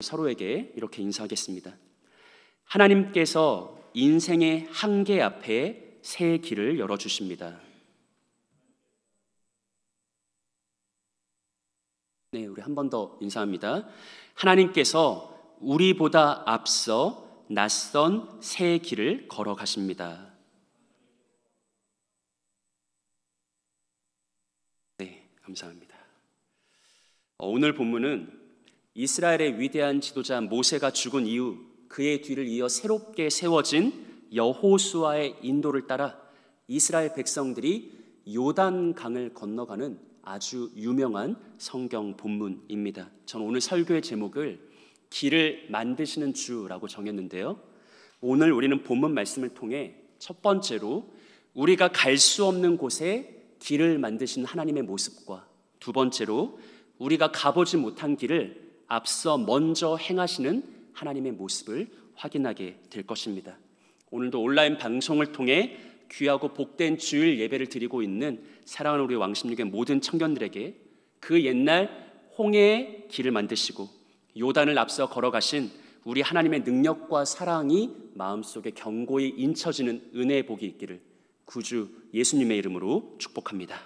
서로에게 이렇게 인사하겠습니다. 하나님께서 인생의 한계 앞에 새 길을 열어주십니다. 네, 우리 한 번 더 인사합니다. 하나님께서 우리보다 앞서 낯선 새 길을 걸어가십니다. 네, 감사합니다. 오늘 본문은 이스라엘의 위대한 지도자 모세가 죽은 이후 그의 뒤를 이어 새롭게 세워진 여호수아의 인도를 따라 이스라엘 백성들이 요단강을 건너가는 아주 유명한 성경 본문입니다. 저는 오늘 설교의 제목을 길을 만드시는 주라고 정했는데요. 오늘 우리는 본문 말씀을 통해 첫 번째로 우리가 갈 수 없는 곳에 길을 만드신 하나님의 모습과 두 번째로 우리가 가보지 못한 길을 앞서 먼저 행하시는 하나님의 모습을 확인하게 될 것입니다. 오늘도 온라인 방송을 통해 귀하고 복된 주일 예배를 드리고 있는 사랑하는 우리 왕십육의 모든 청년들에게 그 옛날 홍해의 길을 만드시고 요단을 앞서 걸어가신 우리 하나님의 능력과 사랑이 마음속에 견고히 인쳐지는 은혜의 복이 있기를 구주 예수님의 이름으로 축복합니다.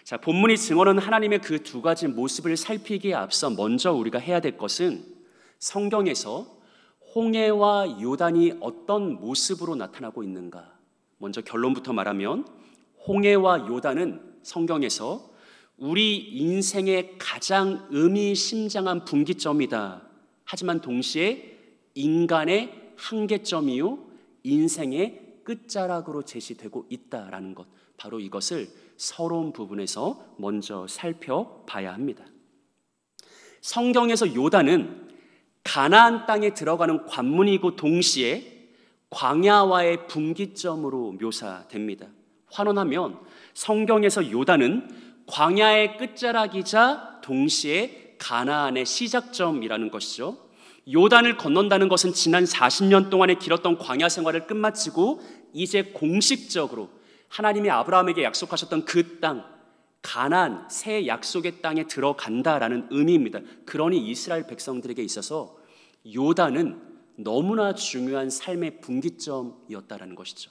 자, 본문이 증언하는 하나님의 그 두 가지 모습을 살피기에 앞서 먼저 우리가 해야 될 것은 성경에서 홍해와 요단이 어떤 모습으로 나타나고 있는가. 먼저 결론부터 말하면 홍해와 요단은 성경에서 우리 인생의 가장 의미심장한 분기점이다. 하지만 동시에 인간의 한계점이요 인생의 끝자락으로 제시되고 있다라는 것, 바로 이것을 서러운 부분에서 먼저 살펴봐야 합니다. 성경에서 요단은 가나안 땅에 들어가는 관문이고 동시에 광야와의 분기점으로 묘사됩니다. 환원하면 성경에서 요단은 광야의 끝자락이자 동시에 가나안의 시작점이라는 것이죠. 요단을 건넌다는 것은 지난 40년 동안의 길었던 광야 생활을 끝마치고 이제 공식적으로 하나님이 아브라함에게 약속하셨던 그 땅, 가나안 새 약속의 땅에 들어간다라는 의미입니다. 그러니 이스라엘 백성들에게 있어서 요단은 너무나 중요한 삶의 분기점이었다라는 것이죠.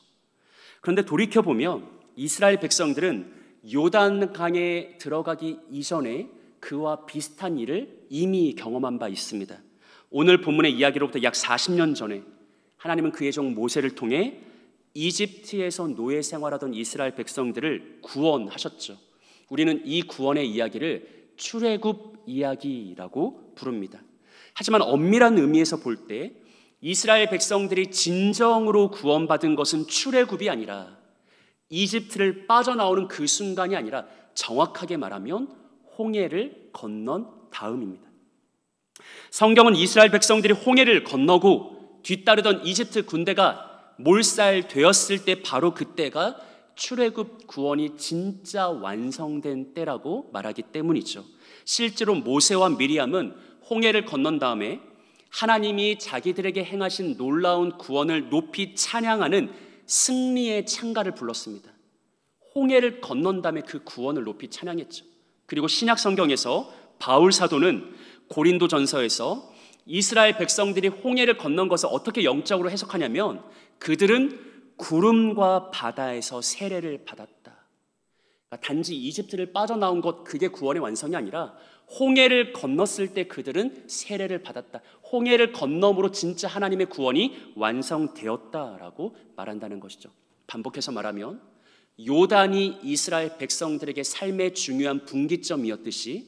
그런데 돌이켜보면 이스라엘 백성들은 요단강에 들어가기 이전에 그와 비슷한 일을 이미 경험한 바 있습니다. 오늘 본문의 이야기로부터 약 40년 전에 하나님은 그의 종 모세를 통해 이집트에서 노예 생활하던 이스라엘 백성들을 구원하셨죠. 우리는 이 구원의 이야기를 출애굽 이야기라고 부릅니다. 하지만 엄밀한 의미에서 볼 때 이스라엘 백성들이 진정으로 구원받은 것은 출애굽이 아니라 이집트를 빠져나오는 그 순간이 아니라 정확하게 말하면 홍해를 건넌 다음입니다. 성경은 이스라엘 백성들이 홍해를 건너고 뒤따르던 이집트 군대가 몰살되었을 때 바로 그때가 출애굽 구원이 진짜 완성된 때라고 말하기 때문이죠. 실제로 모세와 미리암은 홍해를 건넌 다음에 하나님이 자기들에게 행하신 놀라운 구원을 높이 찬양하는 승리의 찬가를 불렀습니다. 홍해를 건넌 다음에 그 구원을 높이 찬양했죠. 그리고 신약 성경에서 바울 사도는 고린도전서에서 이스라엘 백성들이 홍해를 건넌 것을 어떻게 영적으로 해석하냐면 그들은 구름과 바다에서 세례를 받았다. 그러니까 단지 이집트를 빠져나온 것, 그게 구원의 완성이 아니라 홍해를 건넜을 때 그들은 세례를 받았다. 홍해를 건너므로 진짜 하나님의 구원이 완성되었다라고 말한다는 것이죠. 반복해서 말하면 요단이 이스라엘 백성들에게 삶의 중요한 분기점이었듯이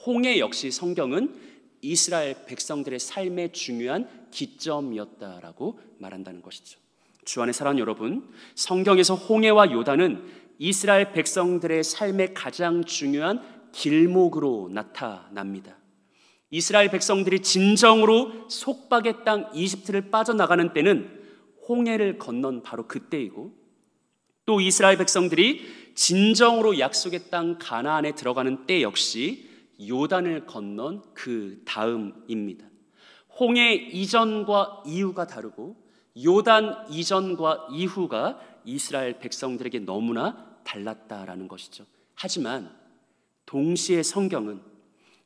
홍해 역시 성경은 이스라엘 백성들의 삶의 중요한 기점이었다라고 말한다는 것이죠. 주 안에 사랑하는 여러분, 성경에서 홍해와 요단은 이스라엘 백성들의 삶의 가장 중요한 길목으로 나타납니다. 이스라엘 백성들이 진정으로 속박의 땅 이집트를 빠져나가는 때는 홍해를 건넌 바로 그때이고, 또 이스라엘 백성들이 진정으로 약속의 땅 가나안에 들어가는 때 역시 요단을 건넌 그 다음입니다. 홍해 이전과 이후가 다르고 요단 이전과 이후가 이스라엘 백성들에게 너무나 달랐다라는 것이죠. 하지만 동시에 성경은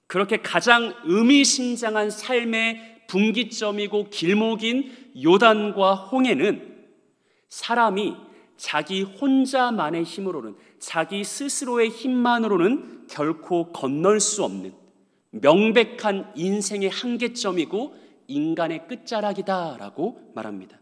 그렇게 가장 의미심장한 삶의 분기점이고 길목인 요단과 홍해는 사람이 자기 혼자만의 힘으로는, 자기 스스로의 힘만으로는 결코 건널 수 없는 명백한 인생의 한계점이고 인간의 끝자락이다라고 말합니다.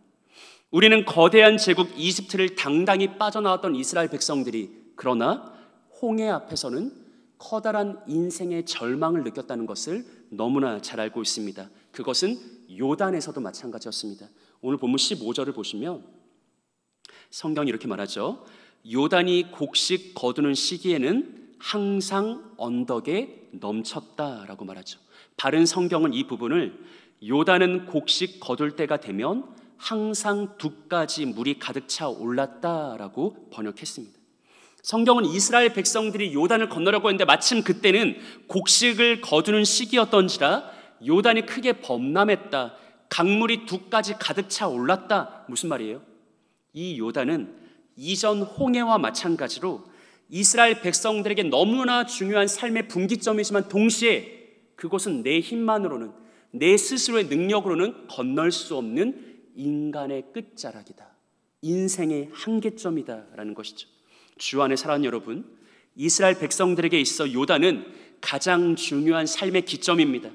우리는 거대한 제국 이집트를 당당히 빠져나왔던 이스라엘 백성들이, 그러나 홍해 앞에서는 커다란 인생의 절망을 느꼈다는 것을 너무나 잘 알고 있습니다. 그것은 요단에서도 마찬가지였습니다. 오늘 본문 15절을 보시면 성경이 이렇게 말하죠. 요단이 곡식 거두는 시기에는 항상 언덕에 넘쳤다라고 말하죠. 바른 성경은 이 부분을 요단은 곡식 거둘 때가 되면 항상 두까지 물이 가득 차 올랐다라고 번역했습니다. 성경은 이스라엘 백성들이 요단을 건너려고 했는데 마침 그때는 곡식을 거두는 시기였던지라 요단이 크게 범람했다, 강물이 두까지 가득 차 올랐다. 무슨 말이에요? 이 요단은 이전 홍해와 마찬가지로 이스라엘 백성들에게 너무나 중요한 삶의 분기점이지만 동시에 그곳은 내 힘만으로는, 내 스스로의 능력으로는 건널 수 없는 인간의 끝자락이다, 인생의 한계점이다라는 것이죠. 주 안에 사랑하는 여러분, 이스라엘 백성들에게 있어 요단은 가장 중요한 삶의 기점입니다.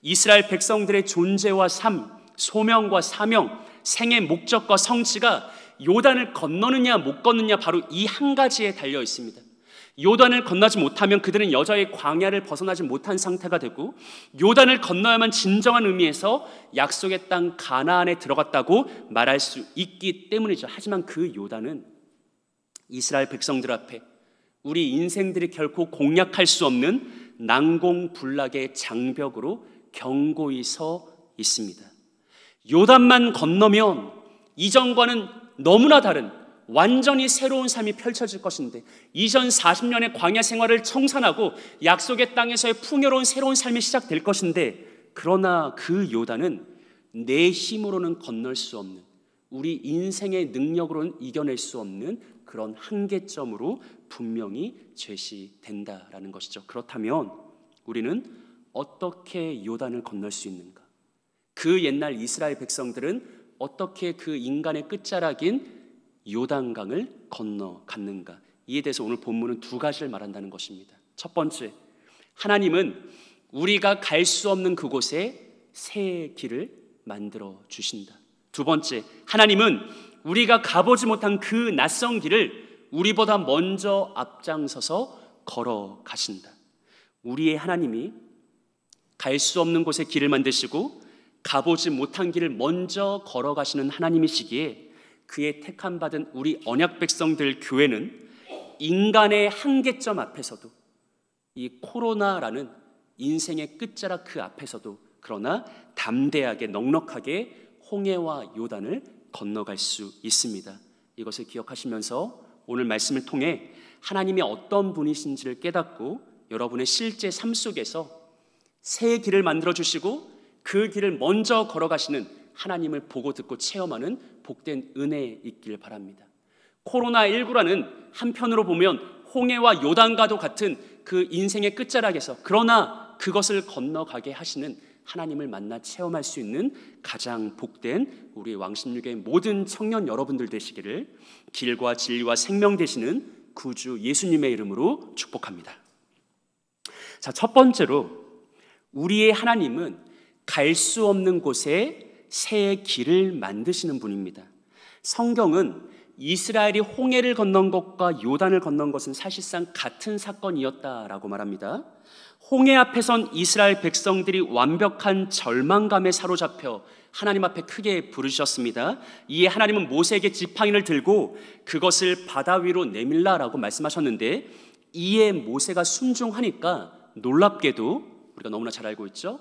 이스라엘 백성들의 존재와 삶, 소명과 사명, 생의 목적과 성취가 요단을 건너느냐 못 건느냐 바로 이 한 가지에 달려 있습니다. 요단을 건너지 못하면 그들은 여전히 광야를 벗어나지 못한 상태가 되고, 요단을 건너야만 진정한 의미에서 약속의 땅 가나안에 들어갔다고 말할 수 있기 때문이죠. 하지만 그 요단은 이스라엘 백성들 앞에 우리 인생들이 결코 공략할 수 없는 난공불락의 장벽으로 견고히 서 있습니다. 요단만 건너면 이전과는 너무나 다른 완전히 새로운 삶이 펼쳐질 것인데, 이전 40년의 광야 생활을 청산하고 약속의 땅에서의 풍요로운 새로운 삶이 시작될 것인데, 그러나 그 요단은 내 힘으로는 건널 수 없는, 우리 인생의 능력으로는 이겨낼 수 없는 그런 한계점으로 분명히 제시된다라는 것이죠. 그렇다면 우리는 어떻게 요단을 건널 수 있는가? 그 옛날 이스라엘 백성들은 어떻게 그 인간의 끝자락인 요단강을 건너갔는가? 이에 대해서 오늘 본문은 두 가지를 말한다는 것입니다. 첫 번째, 하나님은 우리가 갈 수 없는 그곳에 새 길을 만들어 주신다. 두 번째, 하나님은 우리가 가보지 못한 그 낯선 길을 우리보다 먼저 앞장서서 걸어가신다. 우리의 하나님이 갈 수 없는 곳에 길을 만드시고 가보지 못한 길을 먼저 걸어가시는 하나님이시기에, 그의 택함받은 우리 언약 백성들 교회는 인간의 한계점 앞에서도, 이 코로나라는 인생의 끝자락 그 앞에서도 그러나 담대하게 넉넉하게 홍해와 요단을 건너갈 수 있습니다. 이것을 기억하시면서 오늘 말씀을 통해 하나님이 어떤 분이신지를 깨닫고 여러분의 실제 삶 속에서 새 길을 만들어 주시고 그 길을 먼저 걸어가시는 하나님을 보고 듣고 체험하는 복된 은혜 있길 바랍니다. 코로나19라는 한편으로 보면 홍해와 요단과도 같은 그 인생의 끝자락에서, 그러나 그것을 건너가게 하시는 하나님을 만나 체험할 수 있는 가장 복된 우리 왕십육의 모든 청년 여러분들 되시기를 길과 진리와 생명 되시는 구주 예수님의 이름으로 축복합니다. 자, 첫 번째로 우리의 하나님은 갈 수 없는 곳에 새 길을 만드시는 분입니다. 성경은 이스라엘이 홍해를 건넌 것과 요단을 건넌 것은 사실상 같은 사건이었다라고 말합니다. 홍해 앞에선 이스라엘 백성들이 완벽한 절망감에 사로잡혀 하나님 앞에 크게 부르셨습니다. 이에 하나님은 모세에게 지팡이를 들고 그것을 바다 위로 내밀라라고 말씀하셨는데, 이에 모세가 순종하니까 놀랍게도 우리가 너무나 잘 알고 있죠.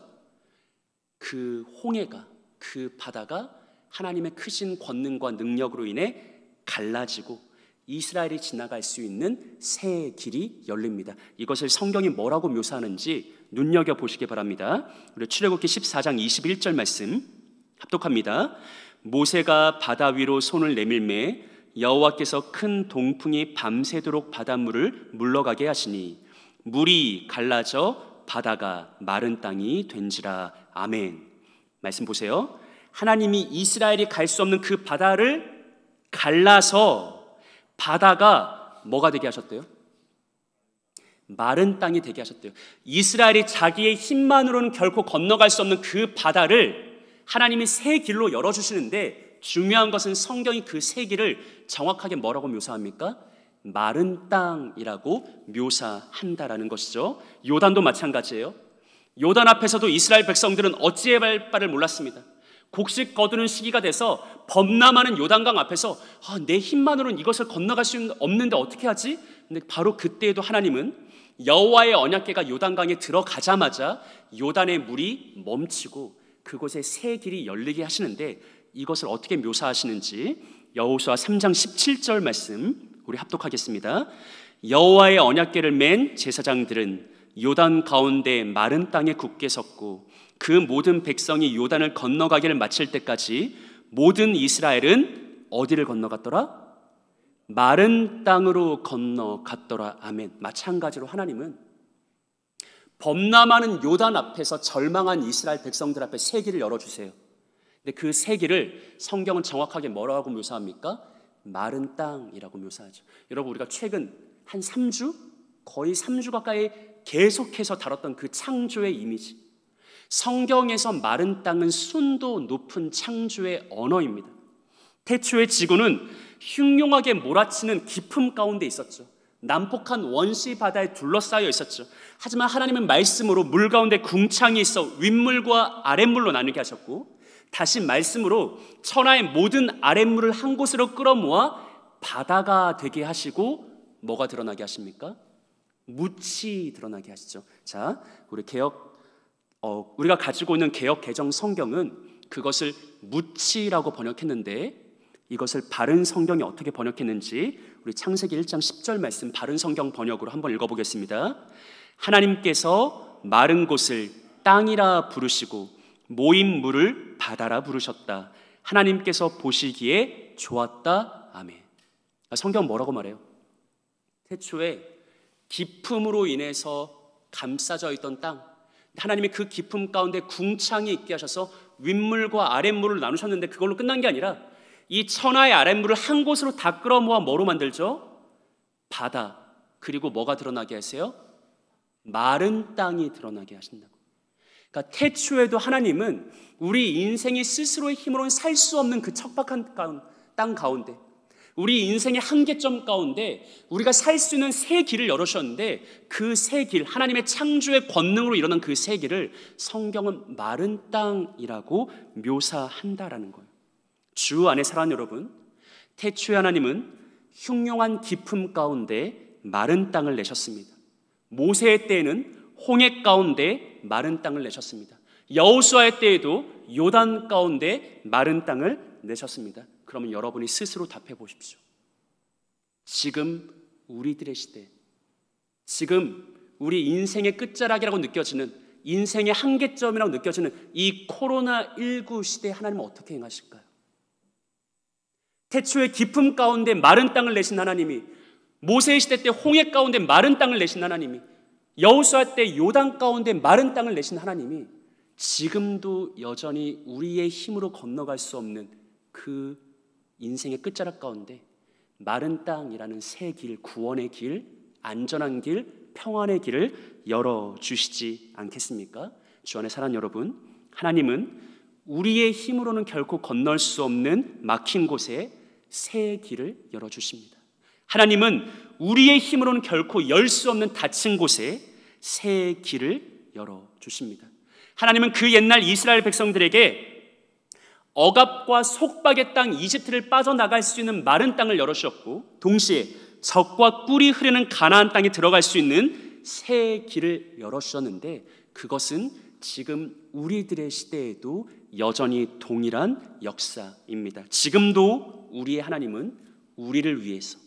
그 홍해가, 그 바다가 하나님의 크신 권능과 능력으로 인해 갈라지고 이스라엘이 지나갈 수 있는 새 길이 열립니다. 이것을 성경이 뭐라고 묘사하는지 눈여겨보시기 바랍니다. 우리 출애굽기 14장 21절 말씀 합독합니다. 모세가 바다 위로 손을 내밀매 여호와께서 큰 동풍이 밤새도록 바닷물을 물러가게 하시니 물이 갈라져 바다가 마른 땅이 된지라. 아멘. 말씀 보세요. 하나님이 이스라엘이 갈 수 없는 그 바다를 갈라서 바다가 뭐가 되게 하셨대요? 마른 땅이 되게 하셨대요. 이스라엘이 자기의 힘만으로는 결코 건너갈 수 없는 그 바다를 하나님이 새 길로 열어주시는데, 중요한 것은 성경이 그 새 길을 정확하게 뭐라고 묘사합니까? 마른 땅이라고 묘사한다라는 것이죠. 요단도 마찬가지예요. 요단 앞에서도 이스라엘 백성들은 어찌해야 할 바를 몰랐습니다. 곡식 거두는 시기가 돼서 범람하는 요단강 앞에서 내 힘만으로는 이것을 건너갈 수 없는데 어떻게 하지? 근데 바로 그때에도 하나님은 여호와의 언약궤가 요단강에 들어가자마자 요단의 물이 멈추고 그곳에 새 길이 열리게 하시는데, 이것을 어떻게 묘사하시는지 여호수아 3장 17절 말씀 우리 합독하겠습니다. 여호와의 언약궤를 맨 제사장들은 요단 가운데 마른 땅에 굳게 섰고 그 모든 백성이 요단을 건너가기를 마칠 때까지 모든 이스라엘은 어디를 건너갔더라? 마른 땅으로 건너갔더라. 아멘. 마찬가지로 하나님은 범람하는 요단 앞에서 절망한 이스라엘 백성들 앞에 새 길을 열어주세요. 근데 그 새 길을 성경은 정확하게 뭐라고 묘사합니까? 마른 땅이라고 묘사하죠. 여러분, 우리가 최근 한 3주? 거의 3주 가까이 계속해서 다뤘던 그 창조의 이미지, 성경에서 마른 땅은 순도 높은 창조의 언어입니다. 태초의 지구는 흉흉하게 몰아치는 깊음 가운데 있었죠. 난폭한 원시 바다에 둘러싸여 있었죠. 하지만 하나님은 말씀으로 물 가운데 궁창이 있어 윗물과 아랫물로 나누게 하셨고, 다시 말씀으로 천하의 모든 아랫물을 한 곳으로 끌어모아 바다가 되게 하시고 뭐가 드러나게 하십니까? 묻이 드러나게 하시죠. 자, 우리가 가지고 있는 개역 개정 성경은 그것을 묻이라고 번역했는데, 이것을 바른 성경이 어떻게 번역했는지 우리 창세기 1장 10절 말씀 바른 성경 번역으로 한번 읽어보겠습니다. 하나님께서 마른 곳을 땅이라 부르시고 모인 물을 바다라 부르셨다. 하나님께서 보시기에 좋았다. 아멘. 성경 뭐라고 말해요? 태초에 깊음으로 인해서 감싸져 있던 땅, 하나님이 그 깊음 가운데 궁창이 있게 하셔서 윗물과 아랫물을 나누셨는데, 그걸로 끝난 게 아니라 이 천하의 아랫물을 한 곳으로 다 끌어모아 뭐로 만들죠? 바다. 그리고 뭐가 드러나게 하세요? 마른 땅이 드러나게 하신다고. 그러니까 태초에도 하나님은 우리 인생이 스스로의 힘으로는 살 수 없는 그 척박한 땅 가운데, 우리 인생의 한계점 가운데 우리가 살 수 있는 새 길을 열어주셨는데, 그 새 길, 하나님의 창조의 권능으로 일어난 그 새 길을 성경은 마른 땅이라고 묘사한다라는 거예요. 주 안에 사랑하는 여러분, 태초에 하나님은 흉흉한 깊음 가운데 마른 땅을 내셨습니다. 모세의 때에는 홍해 가운데 마른 땅을 내셨습니다. 여호수아의 때에도 요단 가운데 마른 땅을 내셨습니다. 그러면 여러분이 스스로 답해 보십시오. 지금 우리들의 시대, 지금 우리 인생의 끝자락이라고 느껴지는, 인생의 한계점이라고 느껴지는 이 코로나19 시대에 하나님은 어떻게 행하실까요? 태초의 깊음 가운데 마른 땅을 내신 하나님이, 모세의 시대 때 홍해 가운데 마른 땅을 내신 하나님이, 여호수아 때 요단 가운데 마른 땅을 내신 하나님이 지금도 여전히 우리의 힘으로 건너갈 수 없는 그 인생의 끝자락 가운데 마른 땅이라는 새 길, 구원의 길, 안전한 길, 평안의 길을 열어주시지 않겠습니까? 주 안에 사랑하는 여러분, 하나님은 우리의 힘으로는 결코 건널 수 없는 막힌 곳에 새 길을 열어주십니다. 하나님은 우리의 힘으로는 결코 열 수 없는 닫힌 곳에 새 길을 열어주십니다. 하나님은 그 옛날 이스라엘 백성들에게 억압과 속박의 땅 이집트를 빠져나갈 수 있는 마른 땅을 열어주셨고, 동시에 젖과 꿀이 흐르는 가나안 땅에 들어갈 수 있는 새 길을 열어주셨는데, 그것은 지금 우리들의 시대에도 여전히 동일한 역사입니다. 지금도 우리의 하나님은 우리를 위해서,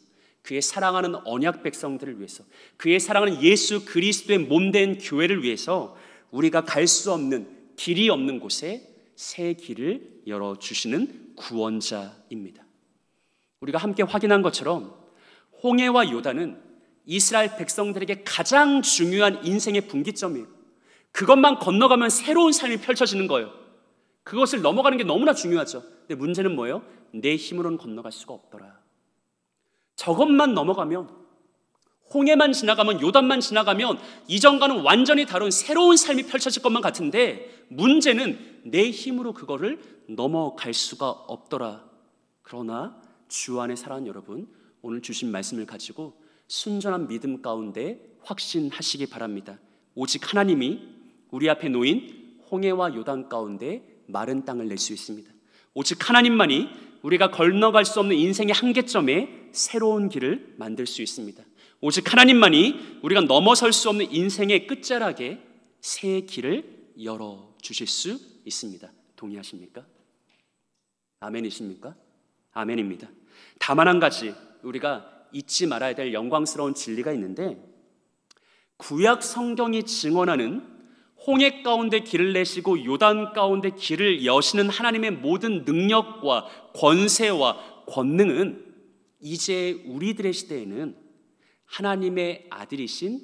그의 사랑하는 언약 백성들을 위해서, 그의 사랑하는 예수 그리스도의 몸된 교회를 위해서 우리가 갈 수 없는, 길이 없는 곳에 새 길을 열어주시는 구원자입니다. 우리가 함께 확인한 것처럼 홍해와 요단은 이스라엘 백성들에게 가장 중요한 인생의 분기점이에요. 그것만 건너가면 새로운 삶이 펼쳐지는 거예요. 그것을 넘어가는 게 너무나 중요하죠. 근데 문제는 뭐예요? 내 힘으로는 건너갈 수가 없더라. 저것만 넘어가면, 홍해만 지나가면, 요단만 지나가면 이전과는 완전히 다른 새로운 삶이 펼쳐질 것만 같은데, 문제는 내 힘으로 그거를 넘어갈 수가 없더라. 그러나 주 안에 사랑하는 여러분, 오늘 주신 말씀을 가지고 순전한 믿음 가운데 확신하시기 바랍니다. 오직 하나님이 우리 앞에 놓인 홍해와 요단 가운데 마른 땅을 낼 수 있습니다. 오직 하나님만이 우리가 건너갈 수 없는 인생의 한계점에 새로운 길을 만들 수 있습니다. 오직 하나님만이 우리가 넘어설 수 없는 인생의 끝자락에 새 길을 열어주실 수 있습니다. 동의하십니까? 아멘이십니까? 아멘입니다. 다만 한 가지 우리가 잊지 말아야 될 영광스러운 진리가 있는데, 구약 성경이 증언하는 홍해 가운데 길을 내시고 요단 가운데 길을 여시는 하나님의 모든 능력과 권세와 권능은 이제 우리들의 시대에는 하나님의 아들이신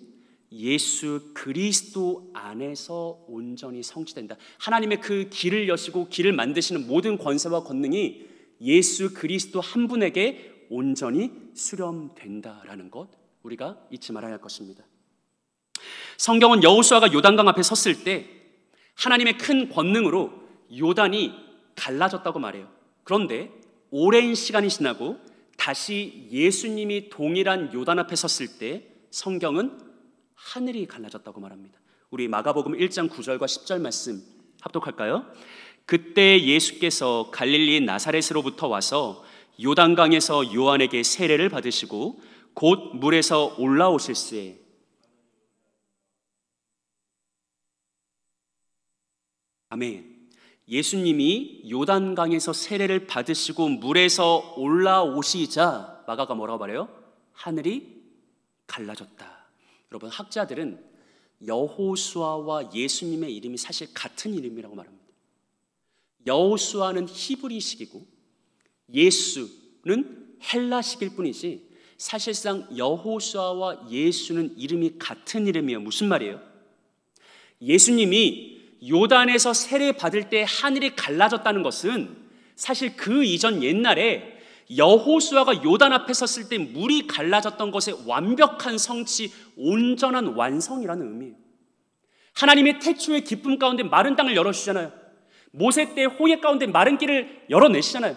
예수 그리스도 안에서 온전히 성취된다. 하나님의 그 길을 여시고 길을 만드시는 모든 권세와 권능이 예수 그리스도 한 분에게 온전히 수렴된다라는 것, 우리가 잊지 말아야 할 것입니다. 성경은 여호수아가 요단강 앞에 섰을 때 하나님의 큰 권능으로 요단이 갈라졌다고 말해요. 그런데 오랜 시간이 지나고 다시 예수님이 동일한 요단 앞에 섰을 때 성경은 하늘이 갈라졌다고 말합니다. 우리 마가복음 1장 9절과 10절 말씀 합독할까요? 그때 예수께서 갈릴리 나사렛으로부터 와서 요단강에서 요한에게 세례를 받으시고 곧 물에서 올라오실새 아멘. 예수님이 요단강에서 세례를 받으시고 물에서 올라오시자 마가가 뭐라고 말해요? 하늘이 갈라졌다. 여러분, 학자들은 여호수아와 예수님의 이름이 사실 같은 이름이라고 말합니다. 여호수아는 히브리식이고 예수는 헬라식일 뿐이지 사실상 여호수아와 예수는 이름이 같은 이름이에요. 무슨 말이에요? 예수님이 요단에서 세례 받을 때 하늘이 갈라졌다는 것은 사실 그 이전 옛날에 여호수아가 요단 앞에 섰을 때 물이 갈라졌던 것의 완벽한 성취, 온전한 완성이라는 의미예요. 하나님의 태초의 기쁨 가운데 마른 땅을 열어주시잖아요. 모세 때 홍해 가운데 마른 길을 열어내시잖아요.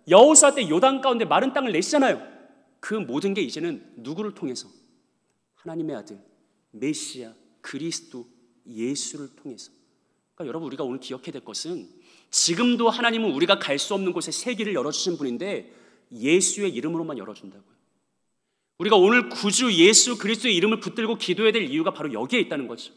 여호수아 때 요단 가운데 마른 땅을 내시잖아요. 그 모든 게 이제는 누구를 통해서? 하나님의 아들 메시아 그리스도 예수를 통해서. 그러니까 여러분, 우리가 오늘 기억해야 될 것은 지금도 하나님은 우리가 갈 수 없는 곳에 새 길을 열어주신 분인데 예수의 이름으로만 열어준다고요. 우리가 오늘 구주 예수 그리스도의 이름을 붙들고 기도해야 될 이유가 바로 여기에 있다는 거죠.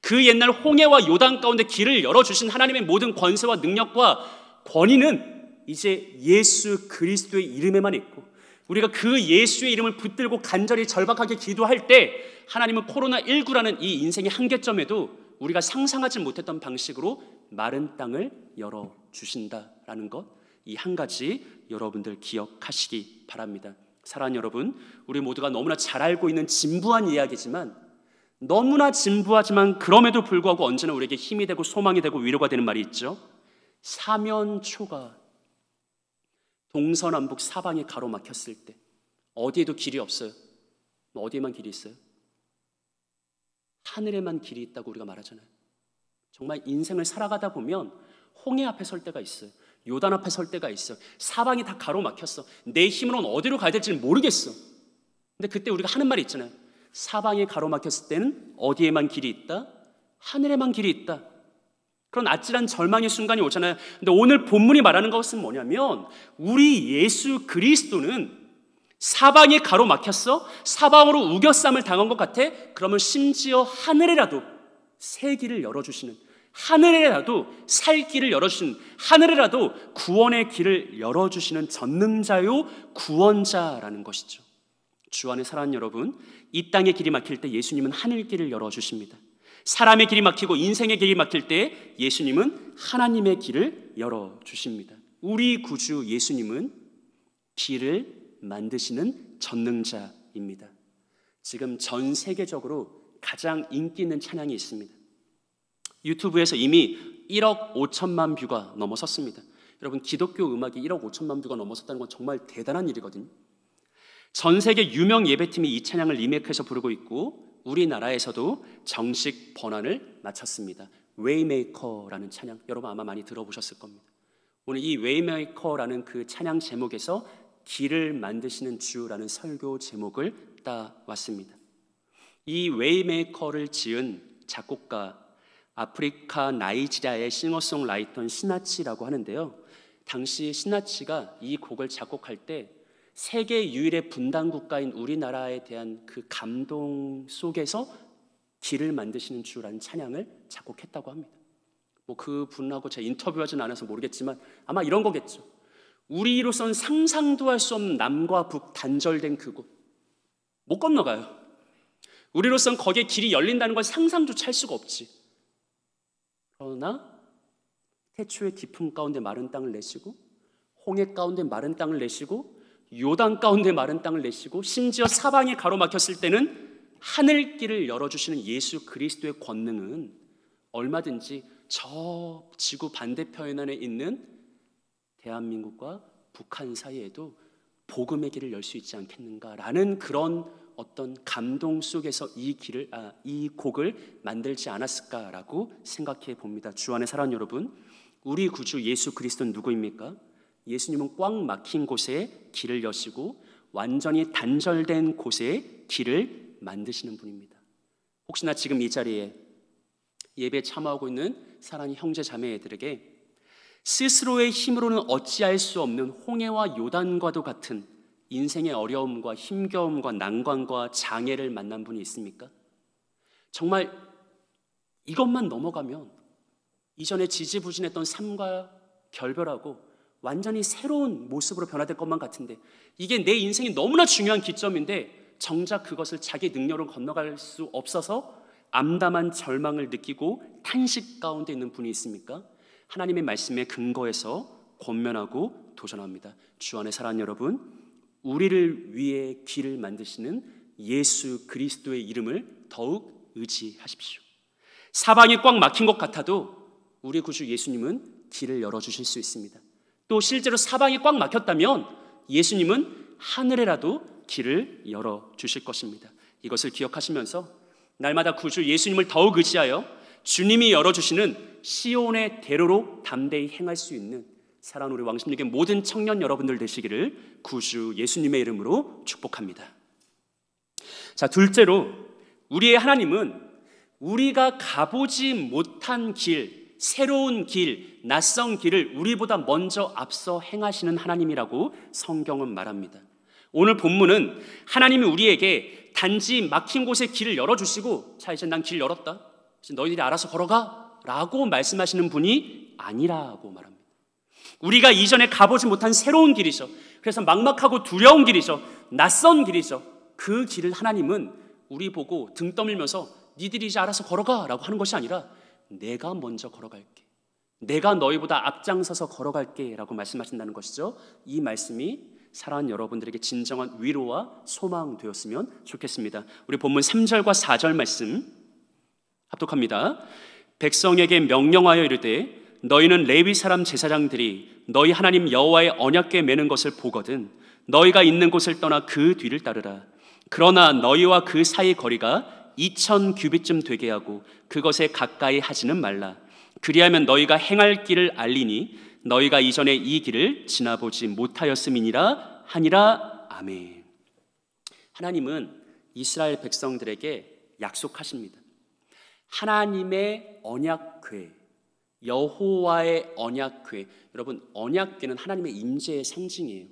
그 옛날 홍해와 요단 가운데 길을 열어주신 하나님의 모든 권세와 능력과 권위는 이제 예수 그리스도의 이름에만 있고, 우리가 그 예수의 이름을 붙들고 간절히 절박하게 기도할 때 하나님은 코로나19라는 이 인생의 한계점에도 우리가 상상하지 못했던 방식으로 마른 땅을 열어주신다라는 것, 이 한 가지 여러분들 기억하시기 바랍니다. 사랑하는 여러분, 우리 모두가 너무나 잘 알고 있는 진부한 이야기지만, 너무나 진부하지만 그럼에도 불구하고 언제나 우리에게 힘이 되고 소망이 되고 위로가 되는 말이 있죠. 사면초가 동서남북 사방에 가로막혔을 때 어디에도 길이 없어요. 어디에만 길이 있어요? 하늘에만 길이 있다고 우리가 말하잖아요. 정말 인생을 살아가다 보면 홍해 앞에 설 때가 있어요. 요단 앞에 설 때가 있어요. 사방이 다 가로막혔어. 내 힘으로는 어디로 가야 될지는 모르겠어. 근데 그때 우리가 하는 말이 있잖아요. 사방이 가로막혔을 때는 어디에만 길이 있다? 하늘에만 길이 있다. 그런 아찔한 절망의 순간이 오잖아요. 근데 오늘 본문이 말하는 것은 뭐냐면, 우리 예수 그리스도는 사방이 가로막혔어? 사방으로 우겨쌈을 당한 것 같아? 그러면 심지어 하늘에라도 새 길을 열어주시는, 하늘에라도 살 길을 열어주시는, 하늘에라도 구원의 길을 열어주시는 전능자요 구원자라는 것이죠. 주 안에 사랑하는 여러분, 이 땅의 길이 막힐 때 예수님은 하늘 길을 열어주십니다. 사람의 길이 막히고 인생의 길이 막힐 때 예수님은 하나님의 길을 열어주십니다. 우리 구주 예수님은 길을 만드시는 전능자입니다. 지금 전 세계적으로 가장 인기 있는 찬양이 있습니다. 유튜브에서 이미 1억 5천만 뷰가 넘어섰습니다. 여러분, 기독교 음악이 1억 5천만 뷰가 넘어섰다는 건 정말 대단한 일이거든요. 전 세계 유명 예배팀이 이 찬양을 리메이크해서 부르고 있고 우리나라에서도 정식 번안을 마쳤습니다. 웨이메이커라는 찬양, 여러분 아마 많이 들어보셨을 겁니다. 오늘 이 웨이메이커라는 그 찬양 제목에서 길을 만드시는 주라는 설교 제목을 따왔습니다. 이 웨이메이커를 지은 작곡가, 아프리카 나이지리아의 싱어송라이터 시나치라고 하는데요, 당시 시나치가 이 곡을 작곡할 때 세계 유일의 분단 국가인 우리나라에 대한 그 감동 속에서 길을 만드시는 주라는 찬양을 작곡했다고 합니다. 뭐 그 분하고 제가 인터뷰하진 않아서 모르겠지만 아마 이런 거겠죠. 우리로선 상상도 할 수 없는 남과 북 단절된 그곳, 못 건너가요. 우리로선 거기에 길이 열린다는 걸 상상조차 할 수가 없지. 그러나 태초의 깊음 가운데 마른 땅을 내시고, 홍해 가운데 마른 땅을 내시고, 요단 가운데 마른 땅을 내시고, 심지어 사방이 가로막혔을 때는 하늘길을 열어주시는 예수 그리스도의 권능은 얼마든지 저 지구 반대편에 있는 대한민국과 북한 사이에도 복음의 길을 열 수 있지 않겠는가라는 그런 어떤 감동 속에서 이 곡을 만들지 않았을까라고 생각해 봅니다. 주 안에 사랑하는 여러분, 우리 구주 예수 그리스도는 누구입니까? 예수님은 꽉 막힌 곳에 길을 여시고 완전히 단절된 곳에 길을 만드시는 분입니다. 혹시나 지금 이 자리에 예배에 참여하고 있는 사랑하는 형제 자매들에게 스스로의 힘으로는 어찌할 수 없는 홍해와 요단과도 같은 인생의 어려움과 힘겨움과 난관과 장애를 만난 분이 있습니까? 정말 이것만 넘어가면 이전에 지지부진했던 삶과 결별하고 완전히 새로운 모습으로 변화될 것만 같은데, 이게 내 인생이 너무나 중요한 기점인데 정작 그것을 자기 능력으로 건너갈 수 없어서 암담한 절망을 느끼고 탄식 가운데 있는 분이 있습니까? 하나님의 말씀에 근거해서 권면하고 도전합니다. 주 안에 사랑하는 여러분, 우리를 위해 길을 만드시는 예수 그리스도의 이름을 더욱 의지하십시오. 사방이 꽉 막힌 것 같아도 우리 구주 예수님은 길을 열어주실 수 있습니다. 또 실제로 사방이 꽉 막혔다면 예수님은 하늘에라도 길을 열어주실 것입니다. 이것을 기억하시면서 날마다 구주 예수님을 더욱 의지하여 주님이 열어주시는 시온의 대로로 담대히 행할 수 있는 사랑하는 우리 왕십리교 모든 청년 여러분들 되시기를 구주 예수님의 이름으로 축복합니다. 자, 둘째로 우리의 하나님은 우리가 가보지 못한 길, 새로운 길, 낯선 길을 우리보다 먼저 앞서 행하시는 하나님이라고 성경은 말합니다. 오늘 본문은 하나님이 우리에게 단지 막힌 곳에 길을 열어주시고, 자 이제 난 길 열었다, 이제 너희들이 알아서 걸어가 라고 말씀하시는 분이 아니라고 말합니다. 우리가 이전에 가보지 못한 새로운 길이죠. 그래서 막막하고 두려운 길이죠. 낯선 길이죠. 그 길을 하나님은 우리 보고 등 떠밀면서 니들이 이제 알아서 걸어가 라고 하는 것이 아니라 내가 먼저 걸어갈게, 내가 너희보다 앞장서서 걸어갈게 라고 말씀하신다는 것이죠. 이 말씀이 사랑하는 여러분들에게 진정한 위로와 소망 되었으면 좋겠습니다. 우리 본문 3절과 4절 말씀 합독합니다. 백성에게 명령하여 이르되 너희는 레위 사람 제사장들이 너희 하나님 여호와의 언약궤 매는 것을 보거든 너희가 있는 곳을 떠나 그 뒤를 따르라. 그러나 너희와 그 사이 거리가 2000 규빗쯤 되게 하고 그것에 가까이 하지는 말라. 그리하면 너희가 행할 길을 알리니 너희가 이전에 이 길을 지나보지 못하였음이니라 하니라. 아멘. 하나님은 이스라엘 백성들에게 약속하십니다. 하나님의 언약궤, 여호와의 언약궤. 여러분, 언약궤는 하나님의 임재의 상징이에요.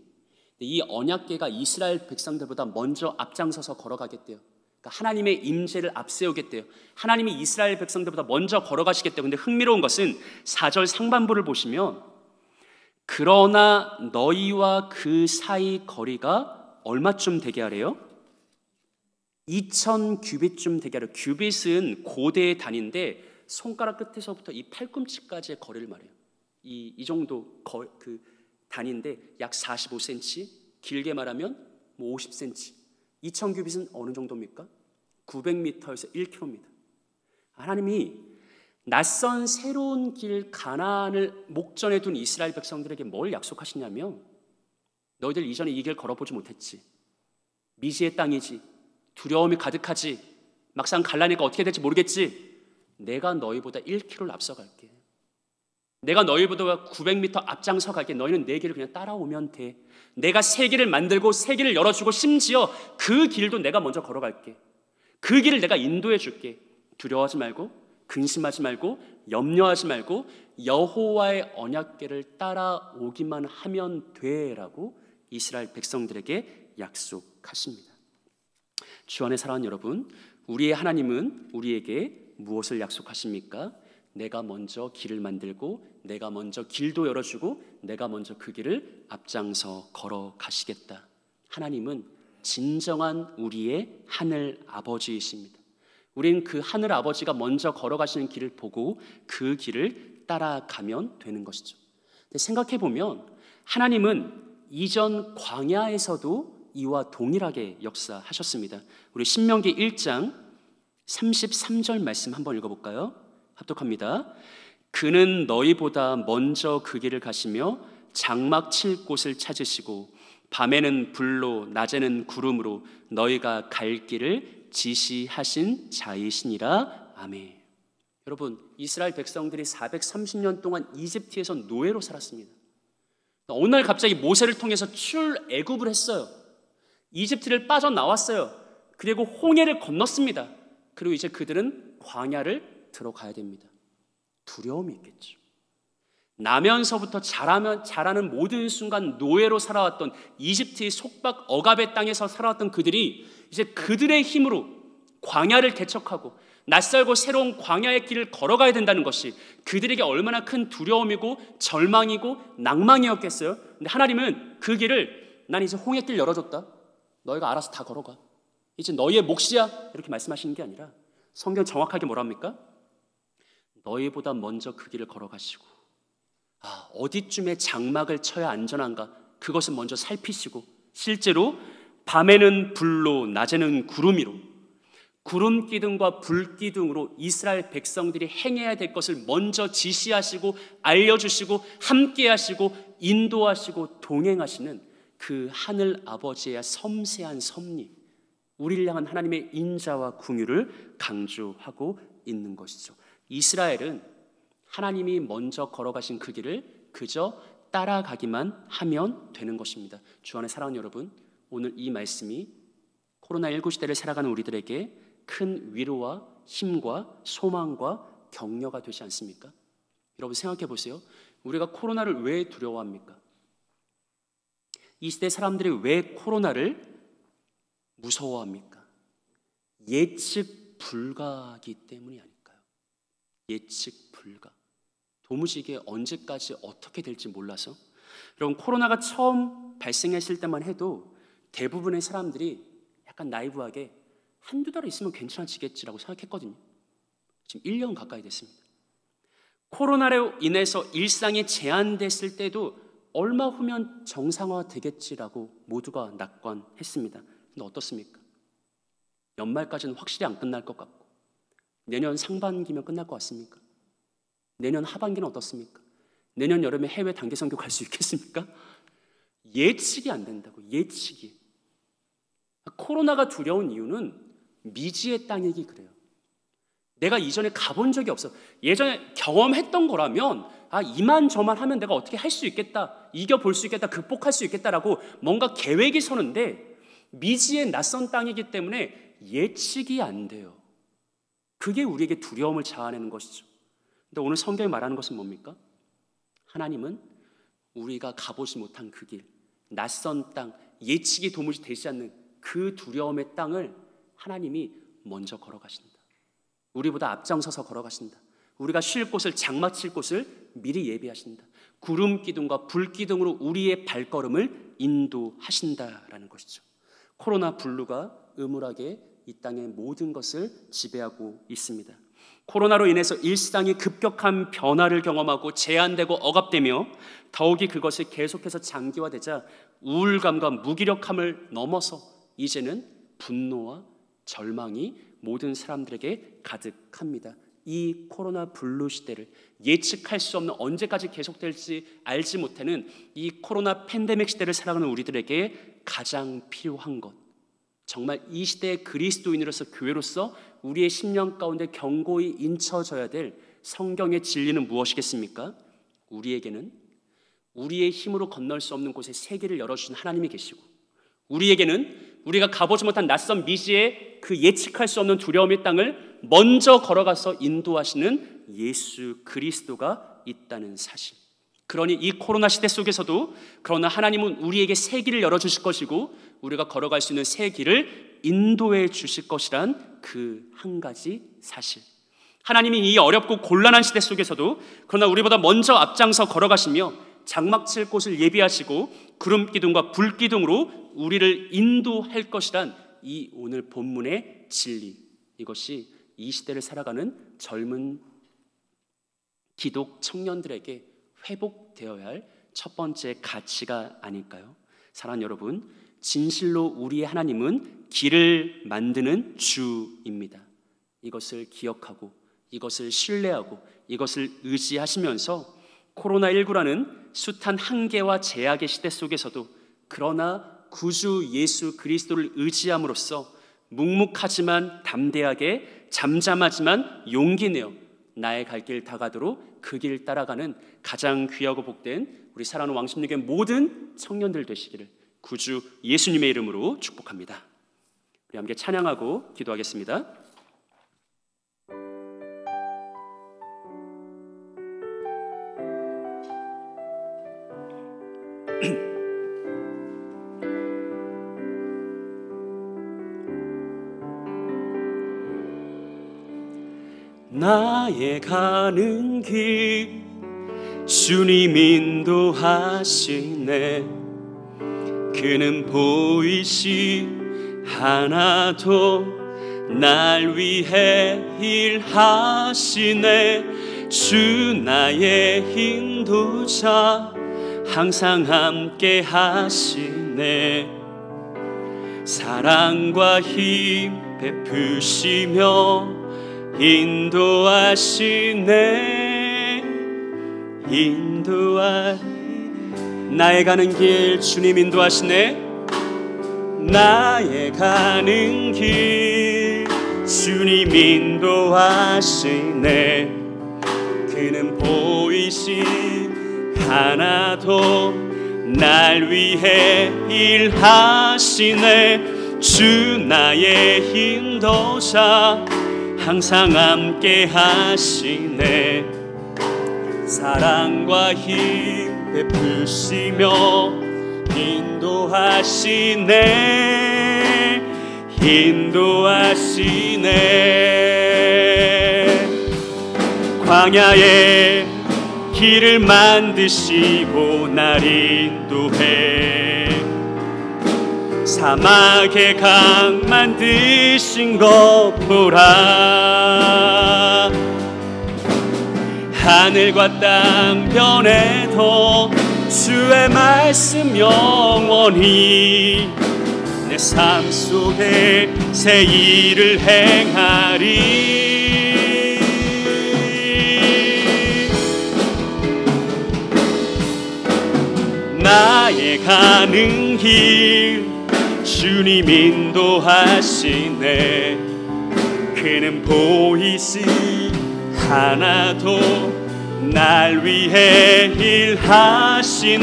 이 언약궤가 이스라엘 백성들보다 먼저 앞장서서 걸어가겠대요. 그러니까 하나님의 임재를 앞세우겠대요. 하나님이 이스라엘 백성들보다 먼저 걸어가시겠대요. 근데 흥미로운 것은 4절 상반부를 보시면 그러나 너희와 그 사이 거리가 얼마쯤 되게 하래요? 2000 규빗쯤 되게 하래요. 규빗은 고대의 단위인데 손가락 끝에서부터 이 팔꿈치까지의 거리를 말해요. 이 정도 그 단위인데 약 45cm, 길게 말하면 뭐 50cm. 2000 규빗은 어느 정도입니까? 900m에서 1km입니다. 하나님이 낯선 새로운 길 가나안을 목전에 둔 이스라엘 백성들에게 뭘 약속하시냐면, 너희들 이전에 이 길 걸어보지 못했지. 미지의 땅이지. 두려움이 가득하지. 막상 갈라니까 어떻게 될지 모르겠지. 내가 너희보다 1km를 앞서갈게. 내가 너희보다 900m 앞장서 갈게. 너희는 내 길을 그냥 따라오면 돼. 내가 새 길을 만들고 새 길을 열어주고 심지어 그 길도 내가 먼저 걸어갈게. 그 길을 내가 인도해 줄게. 두려워하지 말고, 근심하지 말고, 염려하지 말고 여호와의 언약궤를 따라오기만 하면 돼라고 이스라엘 백성들에게 약속하십니다. 주 안에 사랑하는 여러분, 우리의 하나님은 우리에게 무엇을 약속하십니까? 내가 먼저 길을 만들고, 내가 먼저 길도 열어주고, 내가 먼저 그 길을 앞장서 걸어가시겠다. 하나님은 진정한 우리의 하늘 아버지이십니다. 우리는 그 하늘 아버지가 먼저 걸어가시는 길을 보고 그 길을 따라가면 되는 것이죠. 근데 생각해보면 하나님은 이전 광야에서도 이와 동일하게 역사하셨습니다. 우리 신명기 1장 33절 말씀 한번 읽어볼까요? 합독합니다. 그는 너희보다 먼저 그 길을 가시며 장막 칠 곳을 찾으시고 밤에는 불로 낮에는 구름으로 너희가 갈 길을 지시하신 자이시니라. 아멘. 여러분, 이스라엘 백성들이 430년 동안 이집트에서 노예로 살았습니다. 어느 날 갑자기 모세를 통해서 출애굽을 했어요. 이집트를 빠져나왔어요. 그리고 홍해를 건넜습니다. 그리고 이제 그들은 광야를 들어가야 됩니다. 두려움이 있겠죠. 나면서부터 자라는 모든 순간 노예로 살아왔던 이집트의 속박 억압의 땅에서 살아왔던 그들이 이제 그들의 힘으로 광야를 개척하고 낯설고 새로운 광야의 길을 걸어가야 된다는 것이 그들에게 얼마나 큰 두려움이고 절망이고 낭망이었겠어요. 근데 하나님은 그 길을, 난 이제 홍해길 열어줬다, 너희가 알아서 다 걸어가, 이제 너희의 몫이야, 이렇게 말씀하시는 게 아니라 성경 정확하게 뭐랍니까? 너희보다 먼저 그 길을 걸어가시고, 어디쯤에 장막을 쳐야 안전한가, 그것을 먼저 살피시고, 실제로 밤에는 불로 낮에는 구름이로, 구름 기둥과 불 기둥으로 이스라엘 백성들이 행해야 될 것을 먼저 지시하시고 알려주시고 함께 하시고 인도하시고 동행하시는 그 하늘 아버지의 섬세한 섭리, 우리를 향한 하나님의 인자와 긍휼을 강조하고 있는 것이죠. 이스라엘은 하나님이 먼저 걸어가신 그 길을 그저 따라가기만 하면 되는 것입니다. 주 안에 사랑하는 여러분, 오늘 이 말씀이 코로나19 시대를 살아가는 우리들에게 큰 위로와 힘과 소망과 격려가 되지 않습니까? 여러분 생각해 보세요. 우리가 코로나를 왜 두려워합니까? 이 시대 사람들이 왜 코로나를 무서워합니까? 예측 불가이기 때문이 아닐까요? 예측 불가. 도무지 이게 언제까지 어떻게 될지 몰라서. 여러분, 코로나가 처음 발생했을 때만 해도 대부분의 사람들이 약간 나이브하게 한두 달 있으면 괜찮아지겠지라고 생각했거든요. 지금 1년 가까이 됐습니다. 코로나로 인해서 일상이 제한됐을 때도 얼마 후면 정상화 되겠지라고 모두가 낙관했습니다. 근데 어떻습니까? 연말까지는 확실히 안 끝날 것 같고, 내년 상반기면 끝날 것 같습니까? 내년 하반기는 어떻습니까? 내년 여름에 해외 단기 선교 갈 수 있겠습니까? 예측이 안 된다고, 예측이. 코로나가 두려운 이유는 미지의 땅이기 그래요. 내가 이전에 가본 적이 없어. 예전에 경험했던 거라면 이만저만 하면 내가 어떻게 할 수 있겠다, 이겨볼 수 있겠다, 극복할 수 있겠다라고 뭔가 계획이 서는데 미지의 낯선 땅이기 때문에 예측이 안 돼요. 그게 우리에게 두려움을 자아내는 것이죠. 근데 오늘 성경이 말하는 것은 뭡니까? 하나님은 우리가 가보지 못한 그 길, 낯선 땅, 예측이 도무지 되지 않는 그 두려움의 땅을 하나님이 먼저 걸어가신다. 우리보다 앞장서서 걸어가신다. 우리가 쉴 곳을, 장막 칠 곳을 미리 예비하신다. 구름 기둥과 불 기둥으로 우리의 발걸음을 인도하신다라는 것이죠. 코로나 블루가 음울하게 이 땅의 모든 것을 지배하고 있습니다. 코로나로 인해서 일상이 급격한 변화를 경험하고 제한되고 억압되며 더욱이 그것이 계속해서 장기화되자 우울감과 무기력함을 넘어서 이제는 분노와 절망이 모든 사람들에게 가득합니다. 이 코로나 블루 시대를, 예측할 수 없는, 언제까지 계속될지 알지 못하는 이 코로나 팬데믹 시대를 살아가는 우리들에게 가장 필요한 것, 정말 이 시대의 그리스도인으로서, 교회로서 우리의 심령 가운데 견고히 인쳐져야 될 성경의 진리는 무엇이겠습니까? 우리에게는 우리의 힘으로 건널 수 없는 곳에 세계를 열어주신 하나님이 계시고, 우리에게는 우리가 가보지 못한 낯선 미지의 그 예측할 수 없는 두려움의 땅을 먼저 걸어가서 인도하시는 예수 그리스도가 있다는 사실. 그러니 이 코로나 시대 속에서도 그러나 하나님은 우리에게 새 길을 열어주실 것이고, 우리가 걸어갈 수 있는 새 길을 인도해 주실 것이란 그 한 가지 사실. 하나님이 이 어렵고 곤란한 시대 속에서도 그러나 우리보다 먼저 앞장서 걸어가시며 장막 칠 곳을 예비하시고 구름 기둥과 불 기둥으로 우리를 인도할 것이란 이 오늘 본문의 진리, 이것이 이 시대를 살아가는 젊은 기독 청년들에게 회복되어야 할 첫 번째 가치가 아닐까요? 사랑하는 여러분, 진실로 우리의 하나님은 길을 만드는 주입니다. 이것을 기억하고 이것을 신뢰하고 이것을 의지하시면서 코로나19라는 숱한 한계와 제약의 시대 속에서도 그러나 구주 예수 그리스도를 의지함으로써 묵묵하지만 담대하게, 잠잠하지만 용기 내어 나의 갈 길 다가도록 그 길 따라가는 가장 귀하고 복된 우리 사랑하는 왕십리교회 모든 청년들 되시기를 구주 예수님의 이름으로 축복합니다. 우리 함께 찬양하고 기도하겠습니다. 나의 가는 길 주님 인도하시네. 그는 보이시 하나도 날 위해 일하시네. 주 나의 인도자 항상 함께 하시네. 사랑과 힘 베푸시며 인도하시네. 나의 가는 길 주님 인도하시네. 나의 가는 길 주님 인도하시네. 그는 보이시 하나도 날 위해 일하시네. 주 나의 인도자 항상 함께 하시네. 사랑과 힘 베푸시며 인도하시네. 광야에 길을 만드시고 날 인도해. 사막에 강 만드신 것 보라. 하늘과 땅 변해도 주의 말씀 영원히 내 삶 속에 새 일을 행하리. 나의 가는 길 주님 인도하시네. 그는 보이시 하나도 날 위해 일하시네.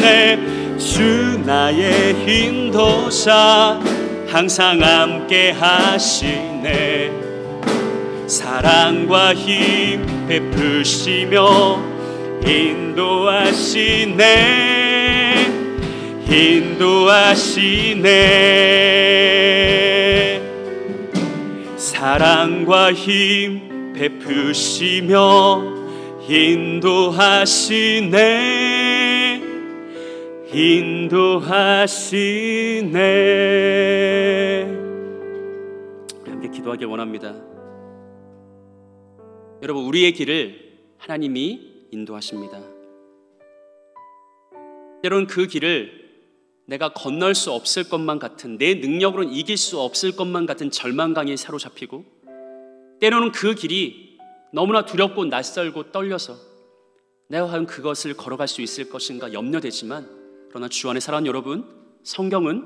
주 나의 인도자 항상 함께 하시네. 사랑과 힘 베푸시며 인도하시네. 사랑과 힘 베푸시며 인도하시네. 함께 기도하길 원합니다. 여러분, 우리의 길을 하나님이 인도하십니다. 때로는 그 길을 내가 건널 수 없을 것만 같은, 내 능력으로는 이길 수 없을 것만 같은 절망감에 사로잡히고, 때로는 그 길이 너무나 두렵고 낯설고 떨려서 내가 과연 그것을 걸어갈 수 있을 것인가 염려되지만, 그러나 주 안에 사랑하는 여러분, 성경은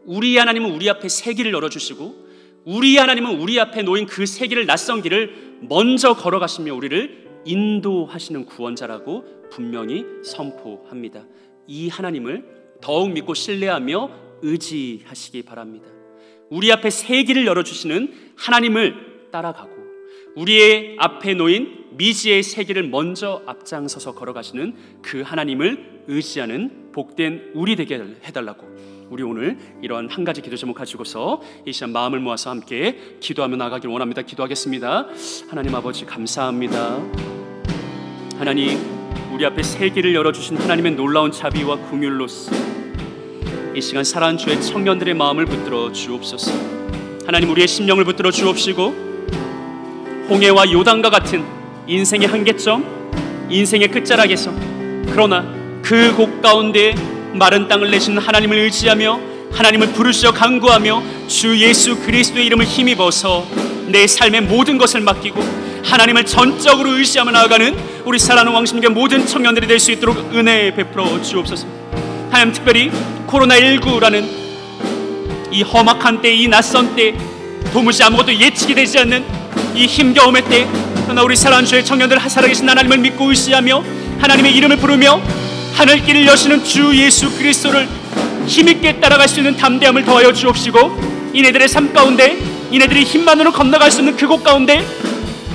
우리 하나님은 우리 앞에 새 길을 열어주시고 우리 하나님은 우리 앞에 놓인 그 새 길을, 낯선 길을 먼저 걸어가시며 우리를 인도하시는 구원자라고 분명히 선포합니다. 이 하나님을 더욱 믿고 신뢰하며 의지하시기 바랍니다. 우리 앞에 새 길을 열어주시는 하나님을 따라가고 우리의 앞에 놓인 미지의 새 길을 먼저 앞장서서 걸어가시는 그 하나님을 의지하는 복된 우리 되게 해달라고, 우리 오늘 이러한 한 가지 기도 제목 가지고서 이 시간 마음을 모아서 함께 기도하며 나가길 원합니다. 기도하겠습니다. 하나님 아버지, 감사합니다. 하나님, 우리 앞에 새 길을 열어주신 하나님의 놀라운 자비와 긍휼로서 이 시간 사랑하는 주의 청년들의 마음을 붙들어 주옵소서. 하나님, 우리의 심령을 붙들어 주옵시고 홍해와 요단과 같은 인생의 한계점, 인생의 끝자락에서, 그러나 그 곳 가운데 마른 땅을 내신 하나님을 의지하며 하나님을 부르시어 간구하며 주 예수 그리스도의 이름을 힘입어서 내 삶의 모든 것을 맡기고 하나님을 전적으로 의지하며 나아가는 우리 사랑하는 왕심교회 모든 청년들이 될 수 있도록 은혜 베풀어 주옵소서. 하나님, 특별히 코로나19라는 이 험악한 때, 이 낯선 때, 도무지 아무것도 예측이 되지 않는 이 힘겨움의 때, 그러나 우리 사랑하는 주의 청년들, 살아계신 하나님을 믿고 의지하며 하나님의 이름을 부르며 하늘길을 여시는 주 예수 그리스도를 힘있게 따라갈 수 있는 담대함을 더하여 주옵시고, 이네들의 삶 가운데, 이네들이 힘만으로 건너갈 수 있는 그곳 가운데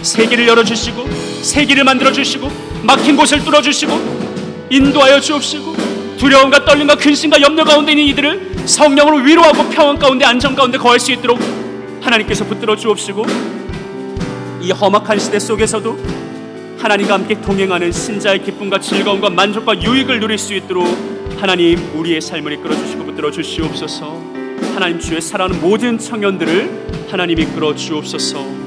새 길을 열어주시고 새 길을 만들어주시고 막힌 곳을 뚫어주시고 인도하여 주옵시고, 두려움과 떨림과 근심과 염려 가운데 있는 이들을 성령으로 위로하고 평안 가운데, 안정 가운데 거할 수 있도록 하나님께서 붙들어 주옵시고, 이 험악한 시대 속에서도 하나님과 함께 동행하는 신자의 기쁨과 즐거움과 만족과 유익을 누릴 수 있도록 하나님, 우리의 삶을 이끌어 주시고 붙들어 주시옵소서. 하나님, 주의 사랑하는 모든 청년들을 하나님 이끌어 주옵소서.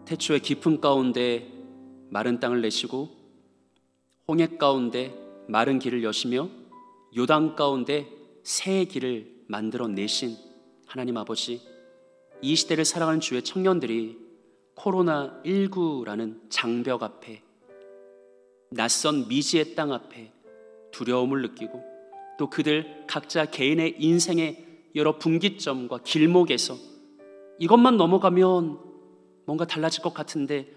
태초의 깊음 가운데 마른 땅을 내시고 홍해 가운데 마른 길을 여시며 요단 가운데 새 길을 만들어내신 하나님 아버지, 이 시대를 살아가는 주의 청년들이 코로나19라는 장벽 앞에, 낯선 미지의 땅 앞에 두려움을 느끼고 또 그들 각자 개인의 인생의 여러 분기점과 길목에서 이것만 넘어가면 뭔가 달라질 것 같은데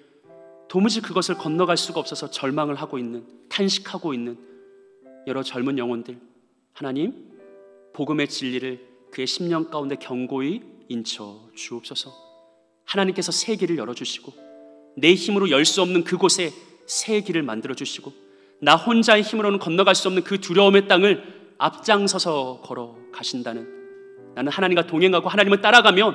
도무지 그것을 건너갈 수가 없어서 절망을 하고 있는, 탄식하고 있는 여러 젊은 영혼들, 하나님, 복음의 진리를 그의 심령 가운데 견고히 인쳐 주옵소서. 하나님께서 새 길을 열어주시고 내 힘으로 열 수 없는 그곳에 새 길을 만들어주시고 나 혼자의 힘으로는 건너갈 수 없는 그 두려움의 땅을 앞장서서 걸어가신다는, 나는 하나님과 동행하고 하나님을 따라가면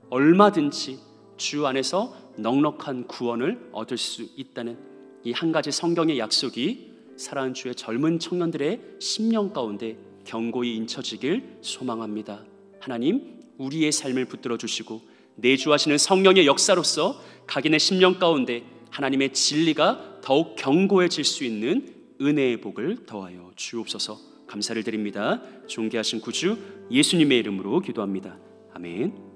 얼마든지 주 안에서 넉넉한 구원을 얻을 수 있다는 이 한 가지 성경의 약속이 사랑하는 주의 젊은 청년들의 심령 가운데 견고히 인쳐지길 소망합니다. 하나님, 우리의 삶을 붙들어 주시고 내주하시는 성령의 역사로서 각인의 심령 가운데 하나님의 진리가 더욱 견고해질 수 있는 은혜의 복을 더하여 주옵소서. 감사를 드립니다. 존귀하신 구주 예수님의 이름으로 기도합니다. 아멘.